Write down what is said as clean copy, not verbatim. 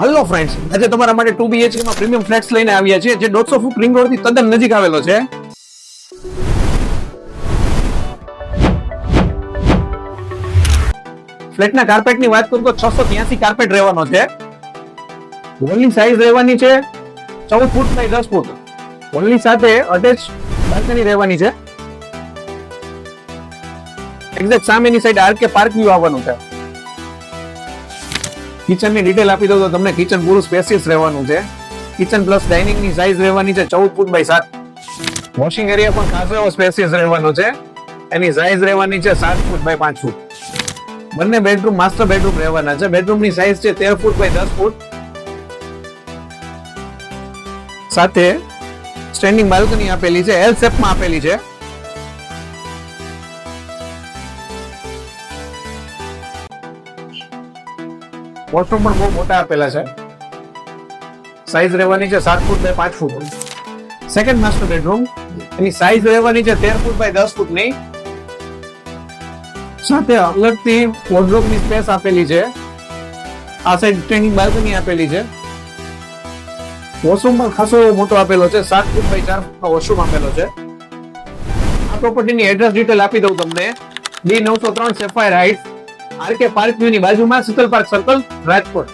Hello friends, આજે તમારા માટે 2 BHK માં પ્રીમિયમ ફ્લેટ્સ લઈને આવ્યા છીએ જે 150 ફૂટ રિંગ રોડ થી તદ્દન નજીક આવેલો છે. ફ્લેટના કાર્પેટની વાત કરું તો 683 કાર્પેટ રહેવાનો છે. વોલની સાઈઝ રહેવાની છે 14 ફૂટ બાય 10 ફૂટ. વોલની સાથે અટેચ બાલ્કની રહેવાની છે. એક્ઝેક્ટ સામેની સાઈડ આરકે પાર્ક વ્યૂ આવવાનું છે. કિચનની ડિટેલ આપી દઉં તો તમને કિચન પૂરું સ્પેસિયસ રહેવાનું છે. કિચન પ્લસ ડાઇનિંગ ની સાઈઝ રહેવાની છે 14 ફૂટ બાય 7. વોશિંગ એરિયા પણ ખાસો એવો સ્પેસિયસ રહેવાનો છે. એની સાઈઝ રહેવાની છે 7 ફૂટ બાય 5 ફૂટ. બંને બેડરૂમ માસ્ટર બેડરૂમ રહેવાના છે. બેડરૂમની સાઈઝ છે 13 ફૂટ બાય 10 ફૂટ. સાથે સ્ટેન્ડિંગ બાલ્કની આપેલી છે, એલ શેપમાં આપેલી છે. વોશરૂમ પણ બહુ મોટા આપેલા છે. સાઈઝ રહેવાની છે 7 foot by 5 foot. Second master bedroom, એની સાઈઝ રહેવાની છે 13 ફૂટ બાય 10 ફૂટની. સાથે અલગથી વોર્ડરોબની સ્પેસ આપેલી છે. આ સાઈડ સ્ટેન્ડિંગ બાલ્કની આપેલી છે. વોશરૂમ પણ ખાસો મોટો આપેલો છે, 7 ફૂટ બાય 4 ફૂટનો વોશરૂમ આપેલો છે. આ પ્રોપર્ટીની એડ્રેસ ડિટેલ આપી દઉં તમને. D903 Sapphire Heights, RK Park View ની બાજુમાં, શીતલ પાર્ક સર્કલ, રાજકોટ.